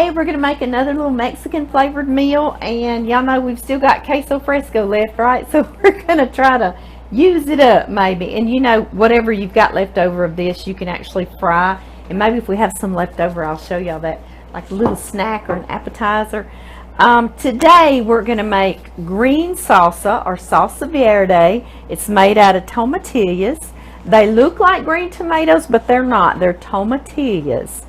today we're going to make another little Mexican flavored meal, and y'all know we've still got queso fresco left, right? So we're going to try to use it up maybe. And you know, whatever you've got left over of this, you can actually fry. And maybe if we have some left over, I'll show y'all that, like a little snack or an appetizer. Today we're going to make green salsa or salsa verde. It's made out of tomatillas. They look like green tomatoes, but they're not. They're tomatillas.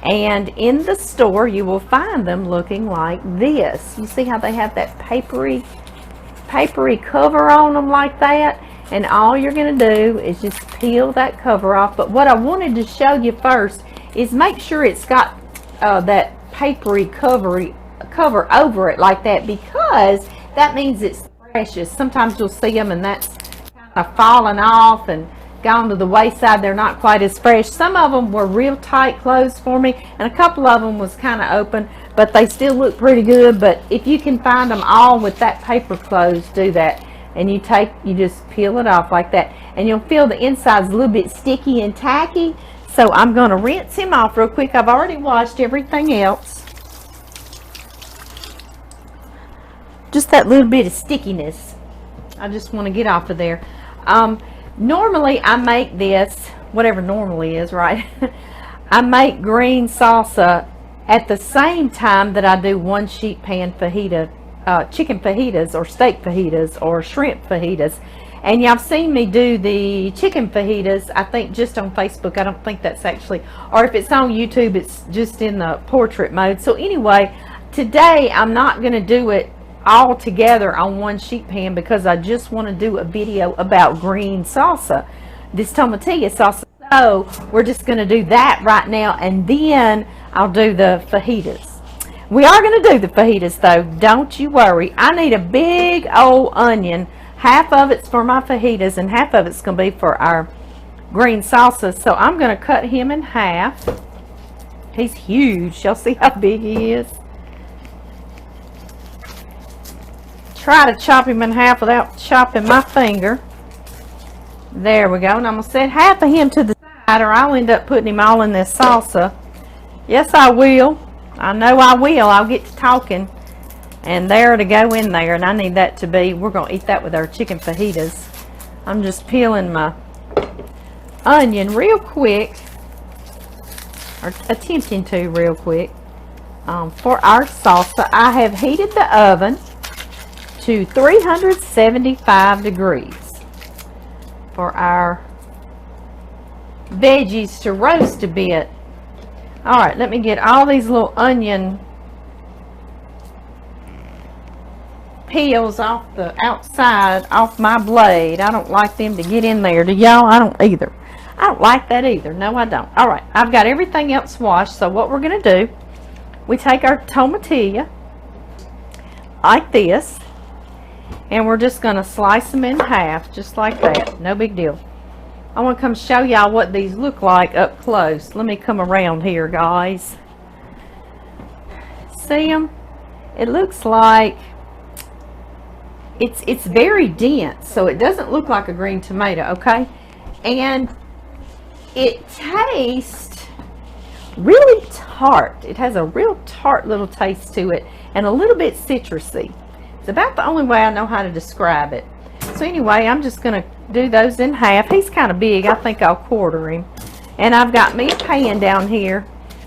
And in the store you will find them looking like this. You see how they have that papery cover on them like that? And all you're going to do is just peel that cover off. But what I wanted to show you first is make sure it's got that papery cover over it like that, because that means it's fresh. Sometimes you'll see them and that's kind of falling off and gone to the wayside. They're not quite as fresh. Some of them were real tight closed for me, and a couple of them was kind of open, but they still look pretty good. But if you can find them all with that paper closed, do that. And you just peel it off like that, and you'll feel the inside's a little bit sticky and tacky. So I'm going to rinse him off real quick. I've already washed everything else. Just that little bit of stickiness, I just want to get off of there. Normally I make this, whatever normally is, right? I make green salsa at the same time that I do one sheet pan fajita, chicken fajitas or steak fajitas or shrimp fajitas. And y'all have seen me do the chicken fajitas, I think, just on Facebook. I don't think that's actually, or if it's on YouTube, it's just in the portrait mode. So anyway, today I'm not going to do it all together on one sheet pan because I just want to do a video about green salsa, this tomatilla salsa. So we're just going to do that right now, and then I'll do the fajitas. We are going to do the fajitas though, don't you worry. I need a big old onion. Half of it's for my fajitas and half of it's going to be for our green salsa. So I'm going to cut him in half. He's huge. Y'all see how big he is? Try to chop him in half without chopping my finger. There we go. And I'm going to set half of him to the side, or I'll end up putting him all in this salsa. Yes, I will. I know I will. I'll get to talking. And there to go in there. And I need that to be, we're going to eat that with our chicken fajitas. I'm just peeling my onion real quick, or attempting to real quick, for our salsa. I have heated the oven to 375 degrees for our veggies to roast a bit. All right, let me get all these little onion peels off the outside, off my blade. I don't like them to get in there. Do y'all? I don't either. I don't like that either. No, I don't. All right, I've got everything else washed. So what we're going to do, we take our tomatilla like this, and we're just going to slice them in half, just like that. No big deal. I want to come show y'all what these look like up close. Let me come around here, guys. See them? It looks like it's very dense, so it doesn't look like a green tomato, okay? And it tastes really tart. It has a real tart little taste to it, and a little bit citrusy. It's about the only way I know how to describe it. So anyway, I'm just going to do those in half. He's kind of big. I think I'll quarter him. And I've got me a pan down here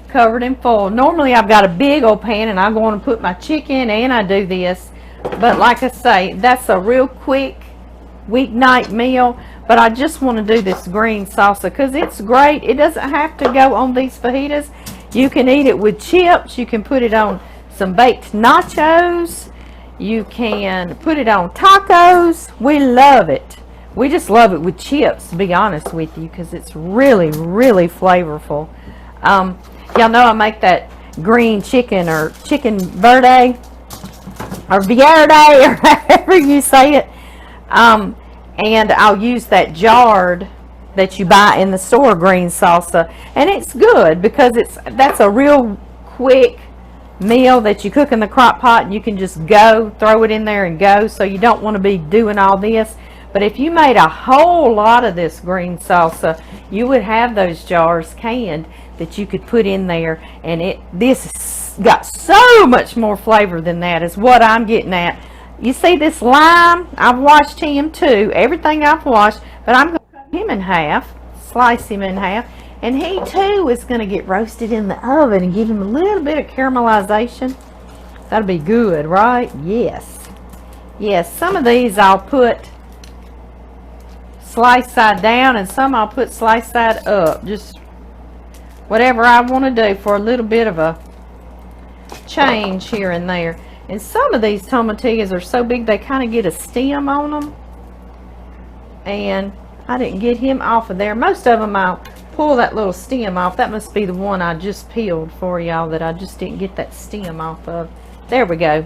covered in foil. Normally I've got a big old pan and I go on and put my chicken, and I do this. But like I say, that's a real quick weeknight meal. But I just want to do this green salsa because it's great. It doesn't have to go on these fajitas. You can eat it with chips. You can put it on some baked nachos. You can put it on tacos. We love it. We just love it with chips, to be honest with you, because it's really, really flavorful. Y'all know I make that green chicken or chicken verde or verde or however you say it. And I'll use that jarred that you buy in the store green salsa, and it's good because that's a real quick meal that you cook in the crock pot, and you can just go throw it in there and go. So you don't want to be doing all this. But if you made a whole lot of this green salsa, you would have those jars canned that you could put in there, and this got so much more flavor than that is what I'm getting at. You see this lime? I've washed him too. Everything I've washed, but I'm going to cut him in half, slice him in half, and he too is going to get roasted in the oven and give him a little bit of caramelization. That'll be good, right? Yes. Yes, some of these I'll put slice side down and some I'll put slice side up. Just whatever I want to do for a little bit of a change here and there. And some of these tomatillas are so big they kind of get a stem on them. And I didn't get him off of there. Most of them I'll pull that little stem off. That must be the one I just peeled for y'all that I just didn't get that stem off of. There we go.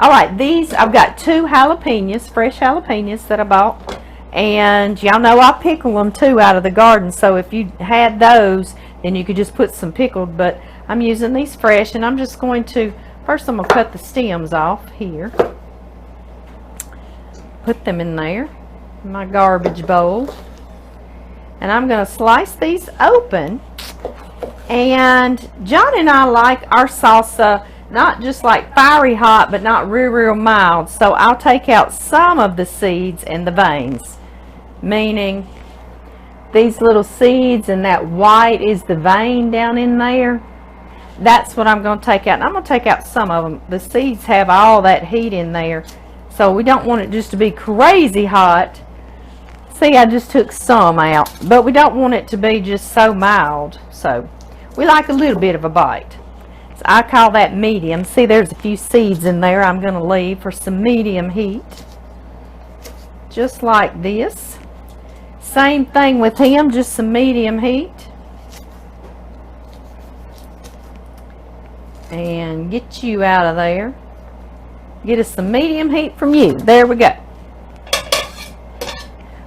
Alright, these, I've got 2 jalapenos, fresh jalapenos that I bought. And y'all know I pickle them too out of the garden. So if you had those, then you could just put some pickled. But I'm using these fresh, and I'm just going to, first I'm going to cut the stems off here. Put them in there, in my garbage bowl. And I'm going to slice these open. And John and I like our salsa not just like fiery hot, but not real mild. So I'll take out some of the seeds and the veins, meaning these little seeds and that white is the vein down in there. That's what I'm going to take out. And I'm going to take out some of them. The seeds have all that heat in there, so we don't want it just to be crazy hot. See, I just took some out, but we don't want it to be just so mild. So we like a little bit of a bite. So I call that medium. See, there's a few seeds in there I'm going to leave for some medium heat. Just like this. Same thing with him, just some medium heat. And get you out of there. Get us some medium heat from you. There we go.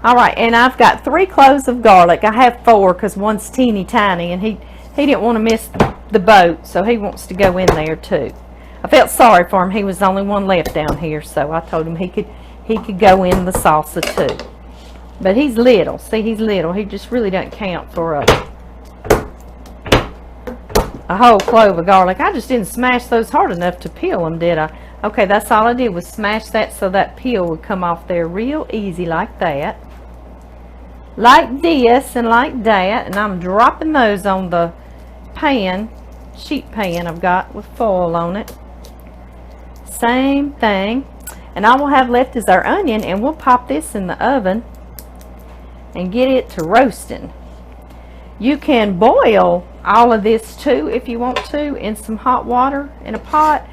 Alright, and I've got 3 cloves of garlic. I have 4 because one's teeny tiny, and he didn't want to miss the boat, so he wants to go in there too. I felt sorry for him. He was the only one left down here, so I told him he could go in the salsa too. But he's little. See, he's little. He just really doesn't count for a whole clove of garlic. I just didn't smash those hard enough to peel them, did I? Okay, that's all I did was smash that so that peel would come off there real easy like that. Like this and like that. And I'm dropping those on the pan, sheet pan I've got with foil on it. Same thing. And all we'll have left is our onion, and we'll pop this in the oven and get it to roasting. You can boil all of this too if you want to in some hot water in a pot,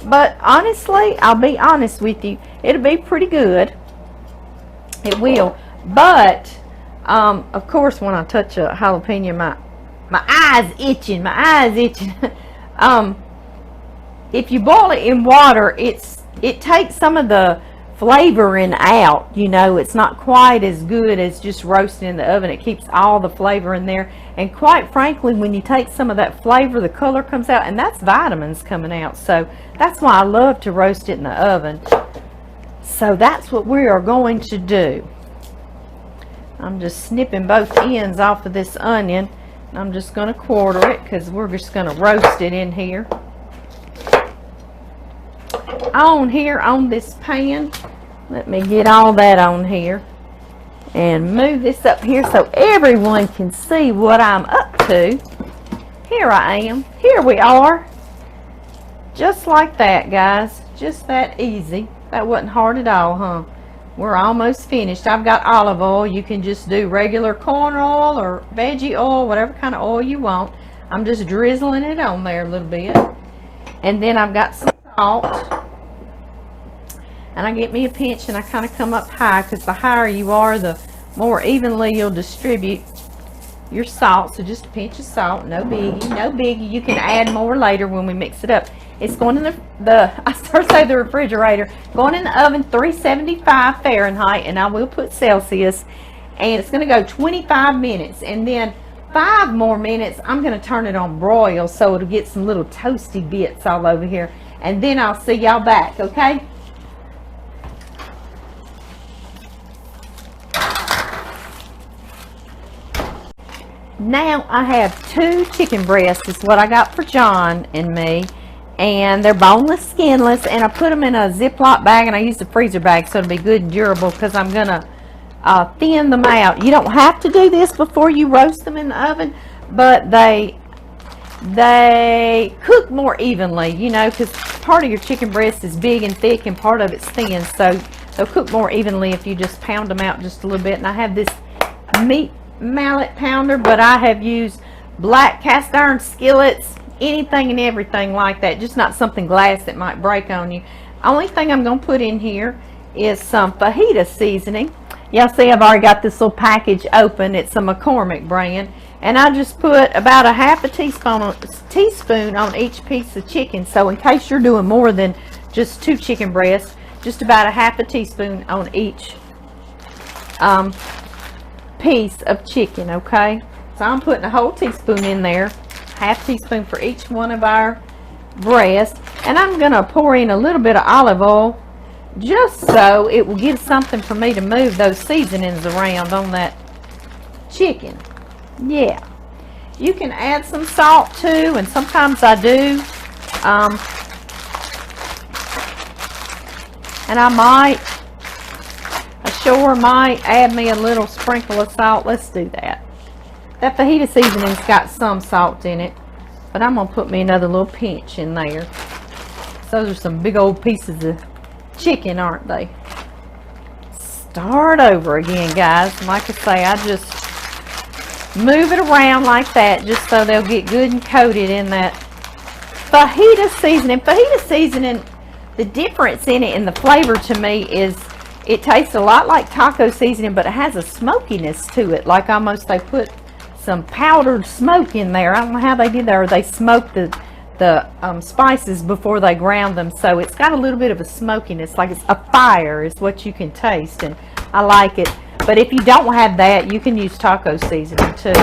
but honestly, I'll be honest with you, it'll be pretty good. It will, but of course when I touch a jalapeno, my eyes itching, if you boil it in water, it takes some of the flavoring out. You know, it's not quite as good as just roasting in the oven. It keeps all the flavor in there, and quite frankly, when you take some of that flavor, the color comes out, and that's vitamins coming out. So that's why I love to roast it in the oven. So that's what we are going to do. I'm just snipping both ends off of this onion, and I'm just going to quarter it because we're just going to roast it in here. On here on this pan, let me get all that on here and move this up here so everyone can see what I'm up to. Here I am. Here we are. Just like that, guys. Just that easy. That wasn't hard at all, huh? We're almost finished. I've got olive oil. You can just do regular corn oil or veggie oil, whatever kind of oil you want. I'm just drizzling it on there a little bit. And then I've got some salt. And I get me a pinch, and I kind of come up high, because the higher you are, the more evenly you'll distribute your salt. So just a pinch of salt, no biggie, no biggie. You can add more later when we mix it up. It's going in the refrigerator, going in the oven 375 Fahrenheit, and I will put Celsius, and it's going to go 25 minutes, and then 5 more minutes I'm going to turn it on broil, so it'll get some little toasty bits all over here, and then I'll see y'all back, okay? Now I have 2 chicken breasts is what I got for John and me, and they're boneless, skinless, and I put them in a Ziploc bag, and I use the freezer bag so it'll be good and durable because I'm gonna thin them out. You don't have to do this before you roast them in the oven, but they cook more evenly, you know, because part of your chicken breast is big and thick and part of it's thin, so they'll cook more evenly if you just pound them out just a little bit. And I have this meat mallet pounder, but I have used black cast iron skillets, anything and everything like that, just not something glass that might break on you. Only thing I'm going to put in here is some Fajita seasoning. Y'all see I've already got this little package open. It's a McCormick brand, and I just put about a half a teaspoon on each piece of chicken. So in case you're doing more than just 2 chicken breasts, just about a half a teaspoon on each piece of chicken. Okay, so I'm putting a whole teaspoon in there, half teaspoon for each one of our breasts, and I'm gonna pour in a little bit of olive oil just so it will give something for me to move those seasonings around on that chicken. Yeah, you can add some salt too, and sometimes I do, and I sure might add me a little sprinkle of salt. Let's do that. That Fajita seasoning's got some salt in it, but I'm gonna put me another little pinch in there. Those are some big old pieces of chicken, aren't they? Start over again, guys. Like I say, I just move it around like that just so they'll get good and coated in that Fajita seasoning. Fajita seasoning, the difference in it and the flavor to me is it tastes a lot like taco seasoning, but it has a smokiness to it, like almost they put some powdered smoke in there. I don't know how they did that, or they smoked the spices before they ground them, so it's got a little bit of a smokiness, like it's a fire is what you can taste, and I like it. But if you don't have that, you can use taco seasoning too.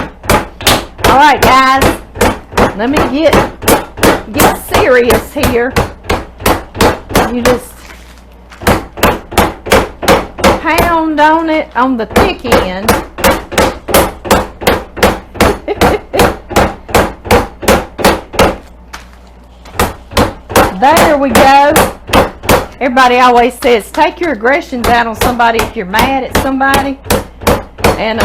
All right, guys, let me get serious here. You just pound on it on the thick end. There we go. Everybody always says take your aggressions out on somebody if you're mad at somebody, and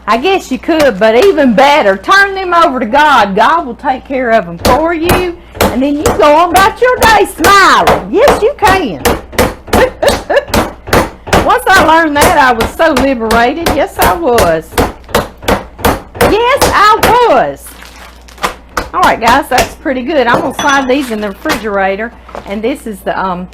I guess you could, but even better, turn them over to God. God will take care of them for you, and then you go on about your day smiling. Yes, you can. Once I learned that, I was so liberated. Yes, I was. Yes, I was. All right, guys, that's pretty good. I'm gonna slide these in the refrigerator, and this is the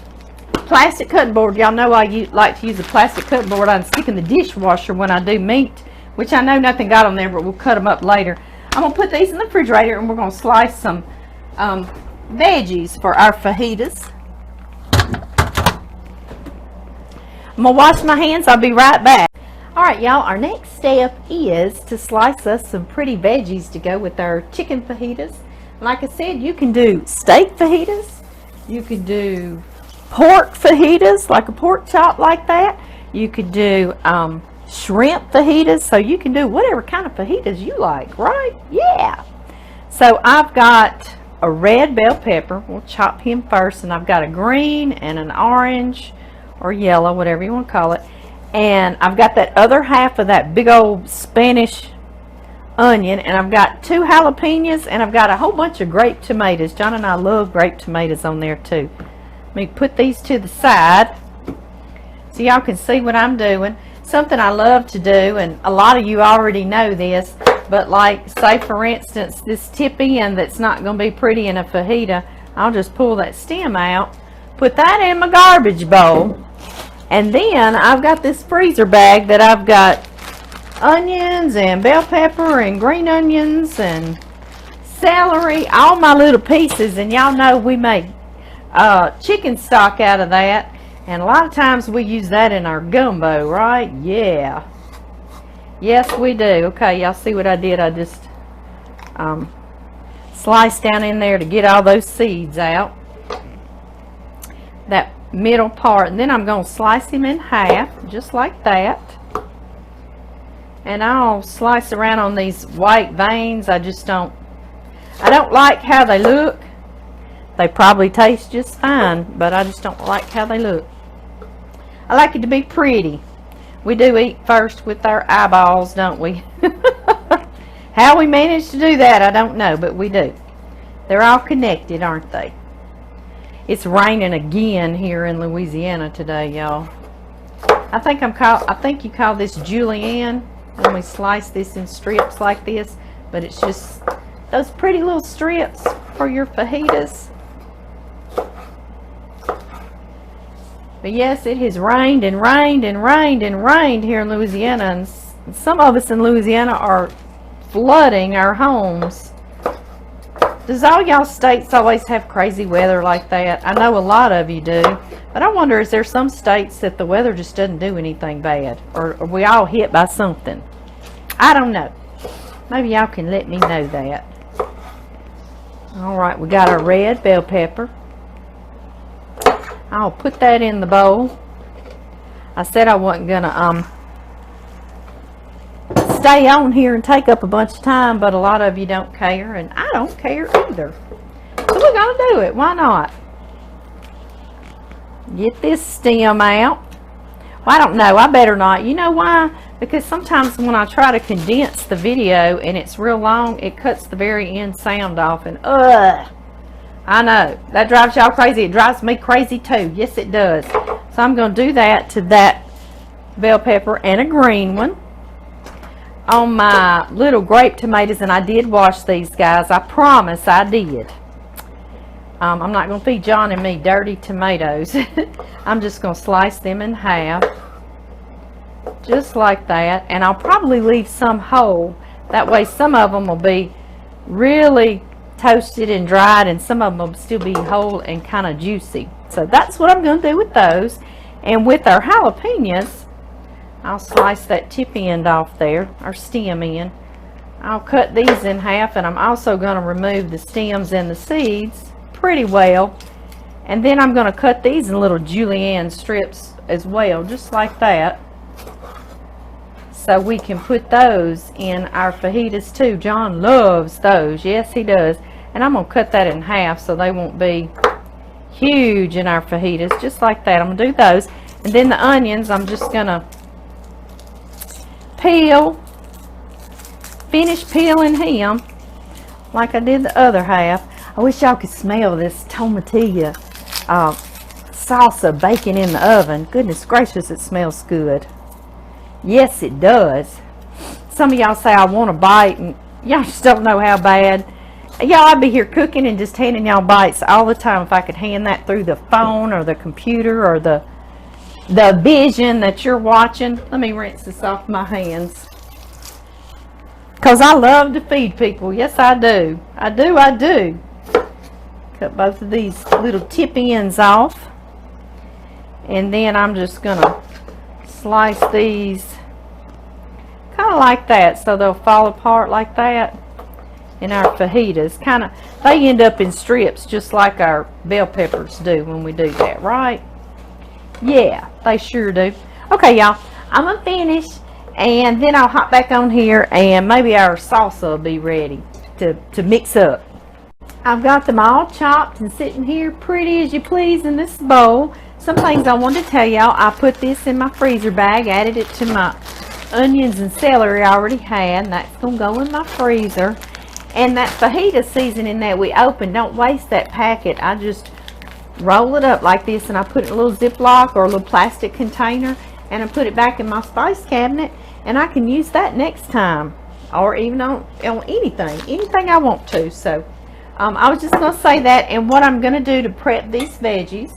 plastic cutting board. Y'all know I like to use a plastic cutting board. I stick in the dishwasher when I do meat, which I know nothing got on there, but we'll cut them up later. I'm gonna put these in the refrigerator, and we're gonna slice some veggies for our fajitas. I'm gonna wash my hands. I'll be right back. All right, y'all, our next step is to slice us some pretty veggies to go with our chicken fajitas. Like I said, you can do steak fajitas, you could do pork fajitas, like a pork chop like that. You could do shrimp fajitas, so you can do whatever kind of fajitas you like, right? Yeah. So I've got a red bell pepper. We'll chop him first, and I've got a green and an orange or yellow, whatever you want to call it. And I've got that other half of that big old Spanish onion, and I've got 2 jalapenos, and I've got a whole bunch of grape tomatoes. John and I love grape tomatoes on there too. Let me put these to the side so y'all can see what I'm doing. Something I love to do, and a lot of you already know this, but like, say for instance, this tip end that's not going to be pretty in a fajita, I'll just pull that stem out, put that in my garbage bowl. And then I've got this freezer bag that I've got onions and bell pepper and green onions and celery, all my little pieces. And y'all know we make chicken stock out of that. And a lot of times we use that in our gumbo, right? Yeah. Yes, we do. Okay, y'all see what I did? I just sliced down in there to get all those seeds out. That middle part, and then I'm going to slice him in half just like that, and I'll slice around on these white veins. I don't like how they look. They probably taste just fine, but I just don't like how they look. I like it to be pretty. We do eat first with our eyeballs, don't we? How we manage to do that, I don't know, but we do. They're all connected, aren't they? It's raining again here in Louisiana today, y'all. I think you call this julienne when we slice this in strips like this, but it's just those pretty little strips for your fajitas. But yes, it has rained and rained and rained and rained here in Louisiana, and some of us in Louisiana are flooding our homes. Does all y'all states always have crazy weather like that? I know a lot of you do, but I wonder, is there some states that the weather just doesn't do anything bad, or are we all hit by something? I don't know. Maybe y'all can let me know that. Alright, we got our red bell pepper. I'll put that in the bowl. I said I wasn't gonna stay on here and take up a bunch of time, but a lot of you don't care, and I don't care either. So we're gonna do it. Why not? Get this stem out. Well, I don't know. I better not. You know why? Because sometimes when I try to condense the video and it's real long, it cuts the very end sound off, and I know that drives y'all crazy. It drives me crazy too. Yes, it does. So I'm going to do that to that bell pepper and a green one on my little grape tomatoes, and I did wash these, guys. I promise I did. I'm not going to feed John and me dirty tomatoes. I'm just going to slice them in half, just like that, and I'll probably leave some whole. That way some of them will be really toasted and dried, and some of them will still be whole and kind of juicy. So that's what I'm going to do with those. And with our jalapenos, I'll slice that tip end off there, our stem end. I'll cut these in half, and I'm also going to remove the stems and the seeds pretty well. And then I'm going to cut these in little julienne strips as well, just like that. So we can put those in our fajitas too. John loves those. Yes, he does. And I'm going to cut that in half so they won't be huge in our fajitas, just like that. I'm going to do those. And then the onions, I'm just going to finish peeling him like I did the other half. I wish y'all could smell this tomatilla salsa baking in the oven. Goodness gracious, it smells good. Yes, it does. Some of y'all say I want a bite, and y'all just don't know how bad. Y'all, I'd be here cooking and just handing y'all bites all the time if I could hand that through the phone or the computer or the vision that you're watching. Let me rinse this off my hands, because I love to feed people. Yes, I do. I do. Cut both of these little tip ends off, and then I'm just gonna slice these kind of like that, so they'll fall apart like that in our fajitas. Kind of, they end up in strips just like our bell peppers do when we do that, right? Yeah, they sure do. Okay, y'all, I'm gonna finish, and then I'll hop back on here, and maybe our salsa will be ready to mix up. I've got them all chopped and sitting here pretty as you please in this bowl. Some things I wanted to tell y'all. I put this in my freezer bag, added it to my onions and celery I already had, and that's gonna go in my freezer. And that fajita seasoning that we opened, don't waste that packet. I just roll it up like this, and I put it in a little Ziploc or a little plastic container, and I put it back in my spice cabinet, and I can use that next time, or even on anything I want to. So I was just going to say that. And what I'm going to do to prep these veggies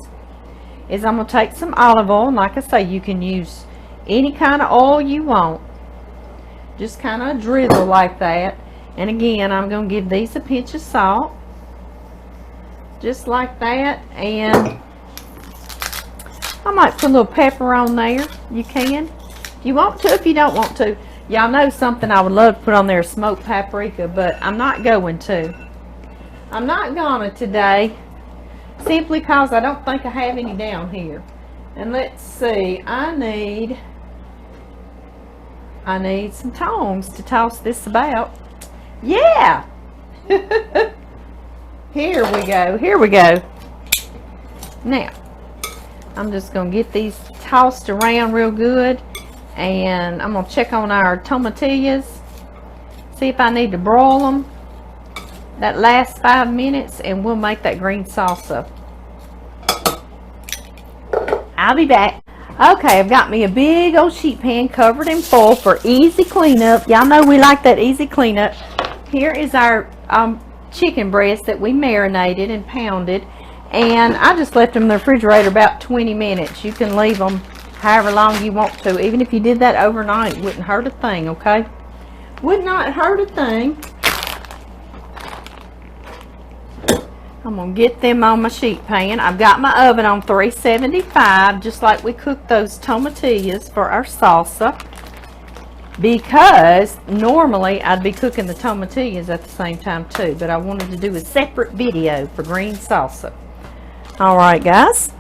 is I'm going to take some olive oil, and like I say, you can use any kind of oil you want, just kind of drizzle like that. And again, I'm going to give these a pinch of salt, just like that. And I might put a little pepper on there. You can, if you want to. If you don't want to, y'all know something I would love to put on there, smoked paprika, but I'm not going to. I'm not gonna today, simply because I don't think I have any down here. And let's see, I need some tongs to toss this about. Yeah. Here we go. Here we go. Now, I'm just going to get these tossed around real good. And I'm going to check on our tomatillas. See if I need to broil them that last 5 minutes. And we'll make that green salsa. I'll be back. Okay, I've got me a big old sheet pan covered in foil for easy cleanup. Y'all know we like that easy cleanup. Here is our chicken breast that we marinated and pounded. And I just left them in the refrigerator about 20 minutes. You can leave them however long you want to. Even if you did that overnight, it wouldn't hurt a thing, okay? Would not hurt a thing. I'm going to get them on my sheet pan. I've got my oven on 375, just like we cooked those tomatillas for our salsa. Because normally I'd be cooking the tomatillas at the same time too. But I wanted to do a separate video for green salsa. Alright guys.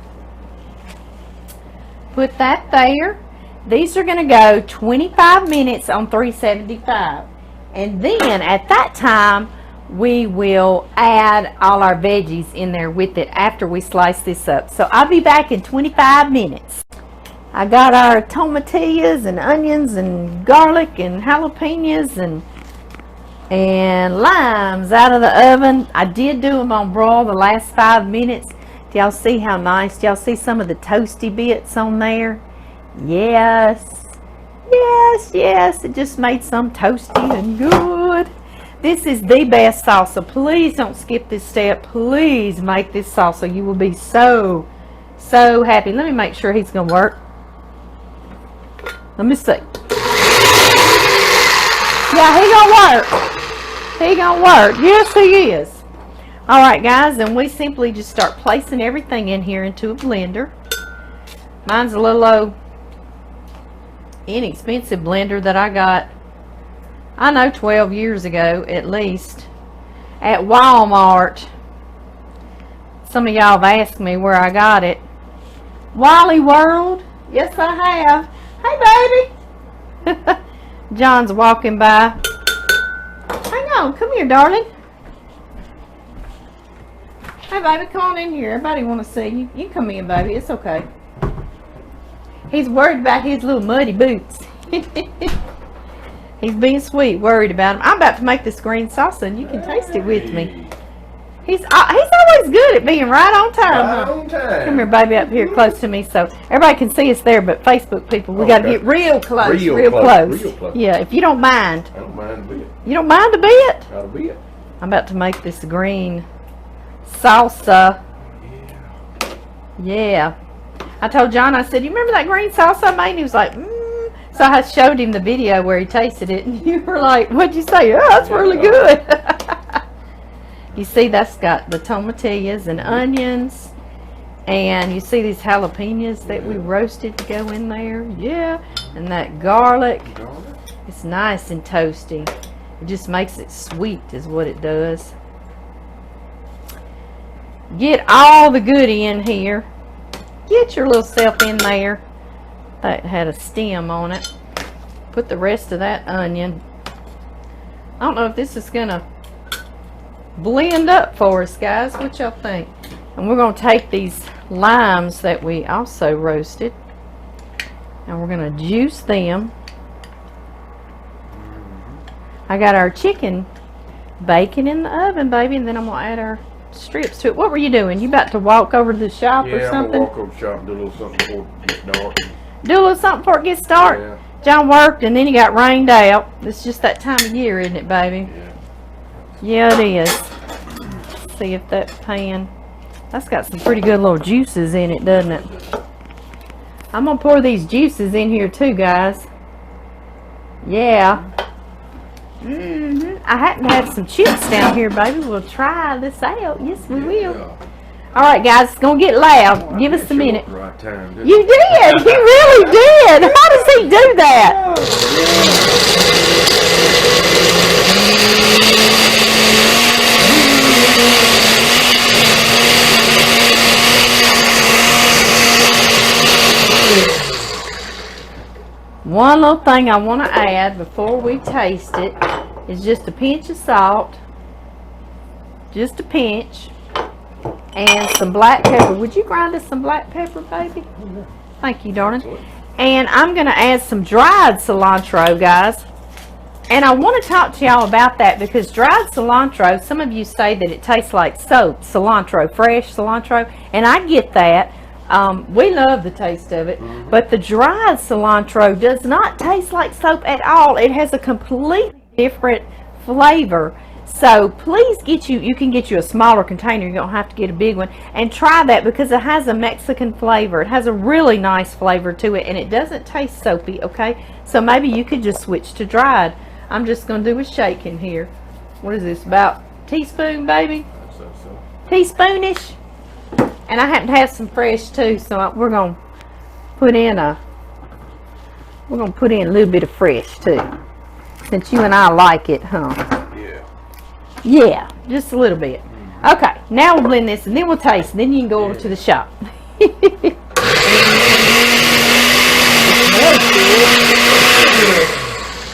Put that there. These are going to go 25 minutes on 375. And then at that time, we will add all our veggies in there with it after we slice this up. So I'll be back in 25 minutes. I got our tomatillas and onions and garlic and jalapenos and limes out of the oven. I did do them on broil the last 5 minutes. Do y'all see how nice? Do y'all see some of the toasty bits on there? Yes. Yes, yes. It just made some toasty and good. This is the best salsa. Please don't skip this step. Please make this salsa. You will be so, so happy. Let me make sure he's going to work. Let me see. Yeah, he going to work. He going to work. Yes, he is. Alright, guys. And we simply just start placing everything in here into a blender. Mine's a little old inexpensive blender that I got, I know, 12 years ago at least at Walmart. Some of y'all have asked me where I got it. Wally World. Yes, I have. Hey, baby. John's walking by. Hang on. Come here, darling. Hey, baby. Come on in here. Everybody want to see you. You come in, baby. It's okay. He's worried about his little muddy boots. He's being sweet, worried about him. I'm about to make this green salsa, and you can taste it with me. He's always good at being right on time. Right on time. Come here, baby, up here close to me so everybody can see us there, but Facebook people, we got to get real close. Real close. Real close. Yeah, if you don't mind. I don't mind a bit. You don't mind a bit? Not a bit. I'm about to make this green salsa. Yeah. I told John, I said, you remember that green salsa I made? And he was like, So I showed him the video where he tasted it, and you were like, what'd you say? Oh, that's really good. You see, that's got the tomatillas and onions, and you see these jalapenos that we roasted to go in there. Yeah, and that garlic. It's nice and toasty. It just makes it sweet is what it does. Get all the goodie in here. Get your little self in there. That had a stem on it. Put the rest of that onion. I don't know if this is gonna blend up for us, guys. What y'all think? And we're gonna take these limes that we also roasted, and we're gonna juice them. I got our chicken bacon in the oven, baby, and then I'm gonna add our strips to it. What were you doing? You about to walk over to the shop or something? Yeah, I'm gonna walk over to the shop and do a little something before it gets dark. Do a little something before it gets dark? Yeah. John worked and then he got rained out. It's just that time of year, isn't it, baby? Yeah. Yeah, it is. See if that pan, that's got some pretty good little juices in it, doesn't it? I'm gonna pour these juices in here too, guys. Yeah. I happen to have some chips down here, baby. We'll try this out. Yes, we will. All right, guys, it's gonna get loud. Give us a minute. Right time, You did. You really did. How does he do that? One little thing I want to add before we taste it is just a pinch of salt. just a pinch, and some black pepper. Would you grind us some black pepper, baby? Thank you, darling. Absolutely. And I'm going to add some dried cilantro, guys. And I want to talk to y'all about that because dried cilantro, some of you say that it tastes like soap, cilantro, fresh cilantro, and I get that. We love the taste of it, but the dried cilantro does not taste like soap at all. It has a completely different flavor. So please you can get you a smaller container. You don't have to get a big one, and try that because it has a Mexican flavor. It has a really nice flavor to it, and it doesn't taste soapy, okay? So maybe you could just switch to dried. I'm just going to do a shaking here. What is this, about teaspoon, baby? So. Teaspoonish. And I happen to have some fresh too, so we're going to put in a little bit of fresh too. Since you and I like it, huh? Yeah. Yeah, just a little bit. Okay, now we'll blend this and then we'll taste, and then you can go over to the shop.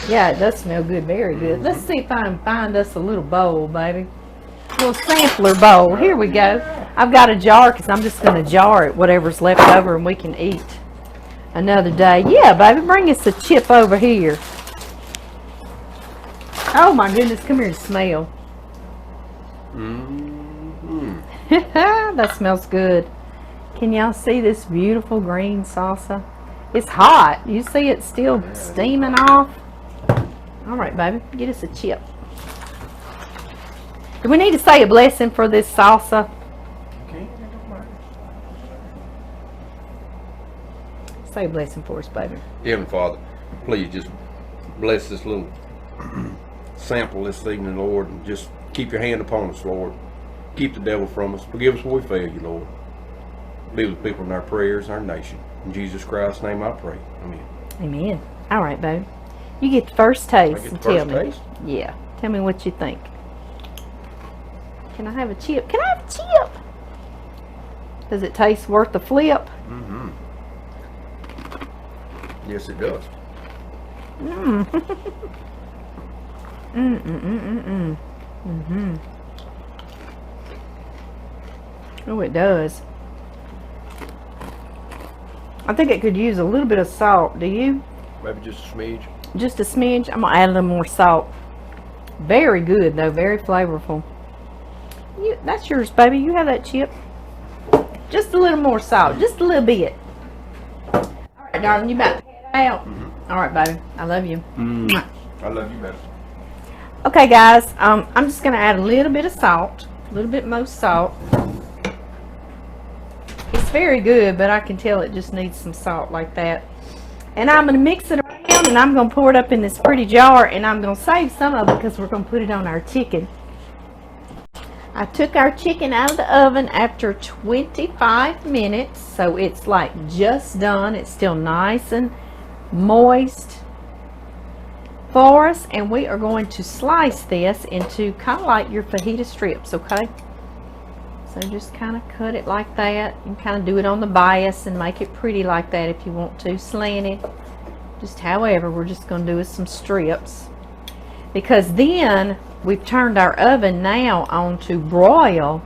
Yeah, it does smell good, very good. Let's see if I can find us a little bowl, baby. A little sampler bowl. Here we go. I've got a jar because I'm just going to jar it, whatever's left over, and we can eat another day. Yeah, baby, bring us a chip over here. Oh my goodness, come here and smell. That smells good. Can y'all see this beautiful green salsa? It's hot. You see it still steaming off? All right, baby, get us a chip. Do we need to say a blessing for this salsa? Okay, I don't mind. Say a blessing for us, baby. Heavenly Father, please just bless this little sample this evening, Lord, and just keep your hand upon us, Lord. Keep the devil from us. Forgive us when we fail you, Lord. Be with people in our prayers, our nation. In Jesus Christ's name I pray. Amen. Amen. All right, baby. You get the first taste I get and the tell first me. taste? Yeah. Tell me what you think. Can I have a chip? Can I have a chip? Does it taste worth the flip? Yes, it does. Oh, it does. I think it could use a little bit of salt. Do you? Maybe just a smidge. Just a smidge. I'm gonna add a little more salt. Very good though. Very flavorful. That's yours, baby. You have that chip. Just a little more salt. Just a little bit. All right, darling. You about to head out? All right, baby. I love you. I love you better. Okay, guys. I'm just gonna add a little bit of salt. A little bit more salt. It's very good, but I can tell it just needs some salt like that. And I'm gonna mix it around, and I'm gonna pour it up in this pretty jar, and I'm gonna save some of it because we're gonna put it on our chicken. I took our chicken out of the oven after 25 minutes, so it's like just done. It's still nice and moist for us, and we are going to slice this into kind of like your fajita strips, okay? So just kind of cut it like that, and kind of do it on the bias and make it pretty like that if you want to, slanted. Just however, we're just going to do is some strips, because then we've turned our oven now on to broil,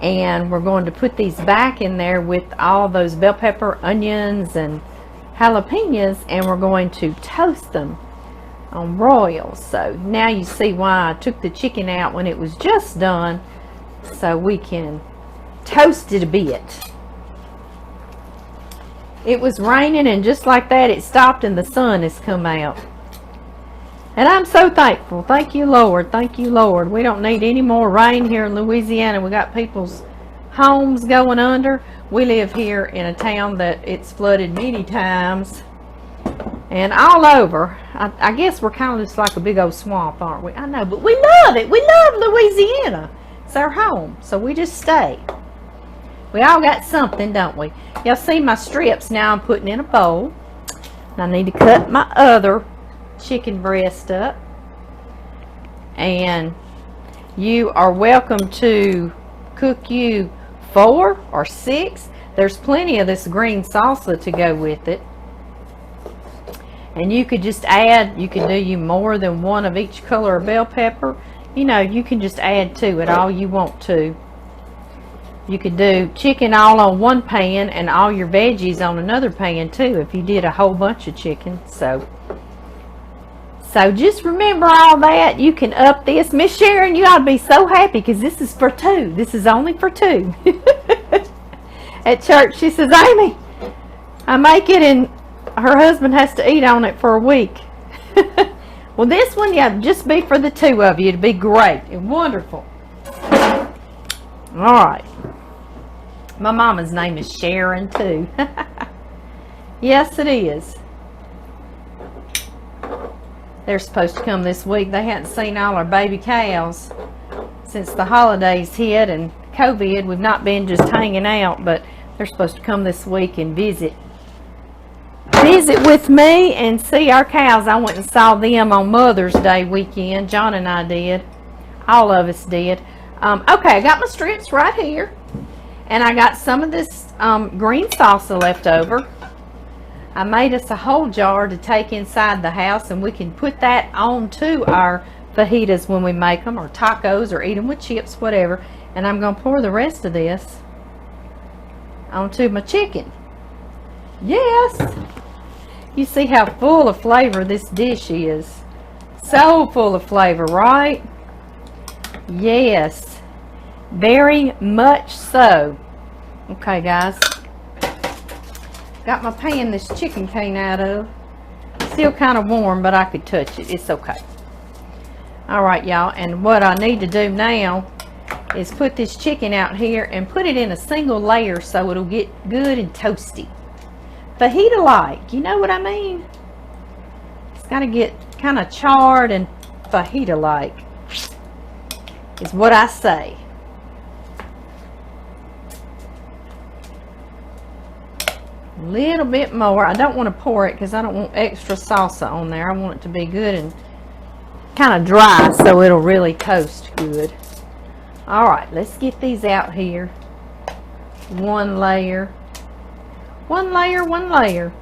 and we're going to put these back in there with all those bell pepper, onions, and jalapenos, and we're going to toast them on broil. So now you see why I took the chicken out when it was just done, so we can toast it a bit. It was raining, and just like that it stopped and the sun has come out. And I'm so thankful. Thank you, Lord. Thank you, Lord. We don't need any more rain here in Louisiana. We got people's homes going under. We live here in a town that it's flooded many times. And all over. I guess we're kind of just like a big old swamp, aren't we? I know, but we love it. We love Louisiana. It's our home. So we just stay. We all got something, don't we? Y'all see my strips now I'm putting in a bowl. And I need to cut my other chicken breast up, and you are welcome to cook you 4 or 6. There's plenty of this green salsa to go with it, and you could just add, you could do you more than one of each color of bell pepper. you know, you can just add to it all you want to. You could do chicken all on one pan and all your veggies on another pan too if you did a whole bunch of chicken. So just remember all that. You can up this. Miss Sharon, you ought to be so happy because this is for two. This is only for two. At church, she says, Amy, I make it and her husband has to eat on it for a week. Well, this one, yeah, just be for the two of you. It'd be great and wonderful. All right. My mama's name is Sharon, too. Yes, it is. They're supposed to come this week. They hadn't seen all our baby cows since the holidays hit and COVID. We've not been just hanging out, but they're supposed to come this week and visit with me and see our cows. I went and saw them on Mother's Day weekend. John and I did. All of us did. Okay, I got my strips right here. And I got some of this green salsa left over. I made us a whole jar to take inside the house, and we can put that onto our fajitas when we make them, or tacos, or eat them with chips, whatever. And I'm going to pour the rest of this onto my chicken. Yes! You see how full of flavor this dish is. So full of flavor, right? Yes. Very much so. Okay, guys. Got my pan this chicken came out of. Still kind of warm, but I could touch it. It's okay. Alright, y'all. And what I need to do now is put this chicken out here and put it in a single layer so it'll get good and toasty. Fajita-like. You know what I mean? It's got to get kind of charred and fajita-like is what I say. A little bit more. I don't want to pour it because I don't want extra salsa on there. I want it to be good and kind of dry so it'll really toast good. Alright, let's get these out here. One layer. One layer, one layer.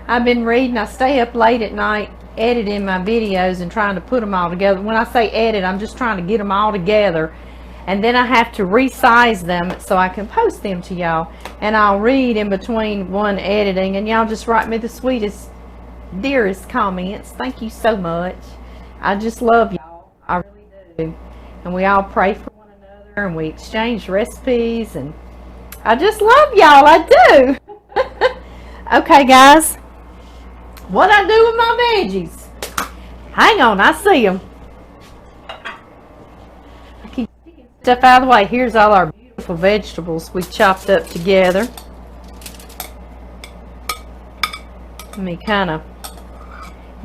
I've been reading. I stay up late at night editing my videos and trying to put them all together. When I say edit, I'm just trying to get them all together. And then I have to resize them so I can post them to y'all. And I'll read in between one editing. And y'all just write me the sweetest, dearest comments. Thank you so much. I just love y'all. I really do. And we all pray for one another. And we exchange recipes. And I just love y'all. I do. Okay, guys. What I do with my veggies? Hang on. I see them. Stuff out of the way. Here's all our beautiful vegetables we chopped up together. Let me kind of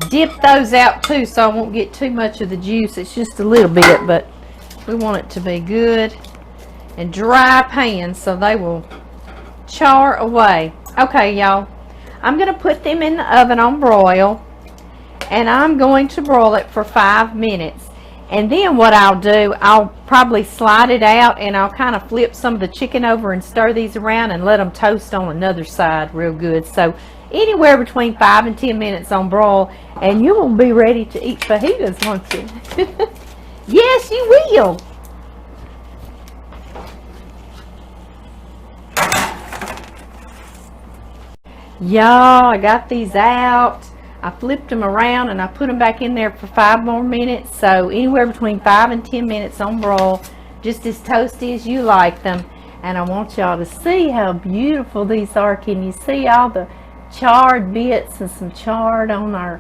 dip those out too so I won't get too much of the juice. It's just a little bit, but we want it to be good and dry pan so they will char away. Okay, y'all. I'm going to put them in the oven on broil, and I'm going to broil it for 5 minutes. And then what I'll do, I'll probably slide it out and I'll kind of flip some of the chicken over and stir these around and let them toast on another side real good. So anywhere between 5 and 10 minutes on broil, and you will be ready to eat fajitas, won't you? Yes, you will. Y'all, I got these out. I flipped them around and I put them back in there for 5 more minutes. So anywhere between 5 and 10 minutes on broil, just as toasty as you like them. And I want y'all to see how beautiful these are. Can you see all the charred bits and some charred on our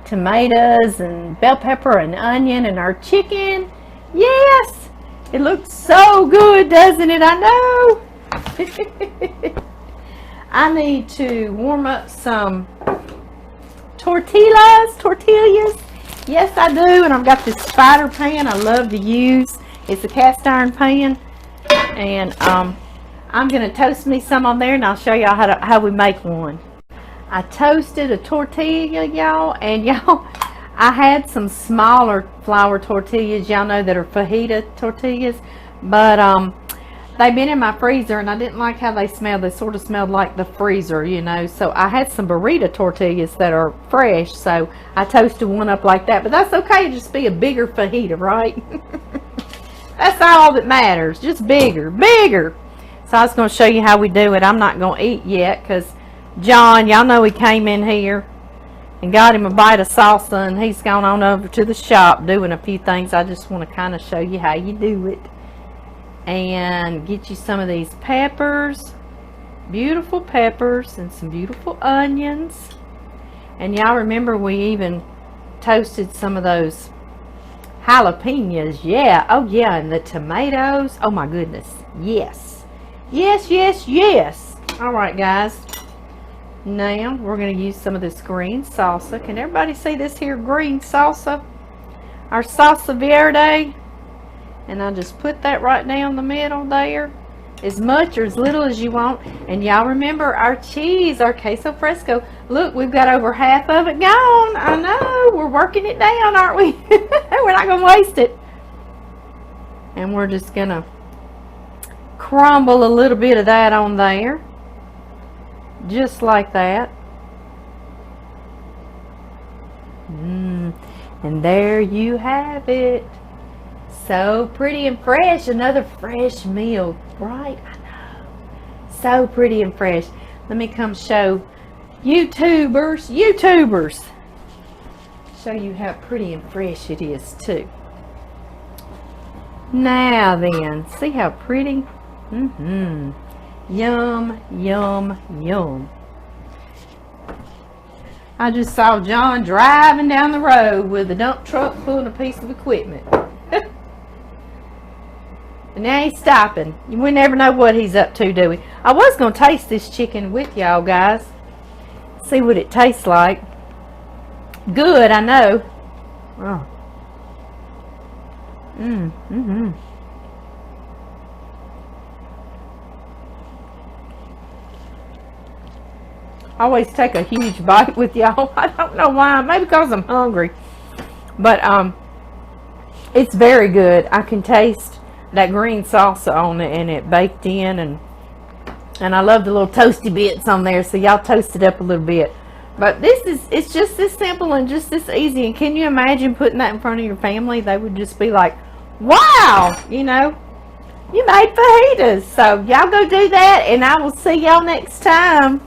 tomatoes and bell pepper and onion and our chicken? Yes, it looks so good, doesn't it? I know. I need to warm up some tortillas. Yes, I do. And I've got this spider pan I love to use. It's a cast iron pan, and I'm gonna toast me some on there, and I'll show y'all how we make one. I toasted a tortilla, y'all, and y'all, I had some smaller flour tortillas, y'all know, that are fajita tortillas, but they've been in my freezer, and I didn't like how they smelled. They sort of smelled like the freezer, you know. So I had some burrito tortillas that are fresh, so I toasted one up like that. But that's okay, just be a bigger fajita, right? That's all that matters, just bigger. So I was going to show you how we do it. I'm not going to eat yet because John, y'all know he came in here and got him a bite of salsa, and he's gone on over to the shop doing a few things. I just want to kind of show you how you do it. And get you some of these peppers, beautiful peppers, and some beautiful onions. And y'all remember we even toasted some of those jalapenos. Yeah, oh yeah, and the tomatoes. Oh my goodness, yes, yes. All right, guys, now we're going to use some of this green salsa. Can everybody see this here green salsa? Our Salsa Verde. And I just put that right down the middle there, as much or as little as you want. And y'all remember our cheese, our queso fresco. Look, we've got over half of it gone. I know, we're working it down, aren't we? We're not going to waste it. And we're just going to crumble a little bit of that on there, just like that. And there you have it. So pretty and fresh. Another fresh meal, right? I know. So pretty and fresh. Let me come show YouTubers. Show you how pretty and fresh it is too. Now then, see how pretty? Yum, yum, yum. I just saw John driving down the road with a dump truck pulling a piece of equipment. And now he's stopping. We never know what he's up to, do we? I was going to taste this chicken with y'all, guys. See what it tastes like. Good, I know. Oh. I always take a huge bite with y'all. I don't know why. Maybe because I'm hungry. But it's very good. I can taste that green salsa on it, and it baked in, and I love the little toasty bits on there, so y'all toast it up a little bit. But it's just this simple and just this easy. And can you imagine putting that in front of your family? They would just be like, wow, you know, you made fajitas. So y'all go do that, and I will see y'all next time.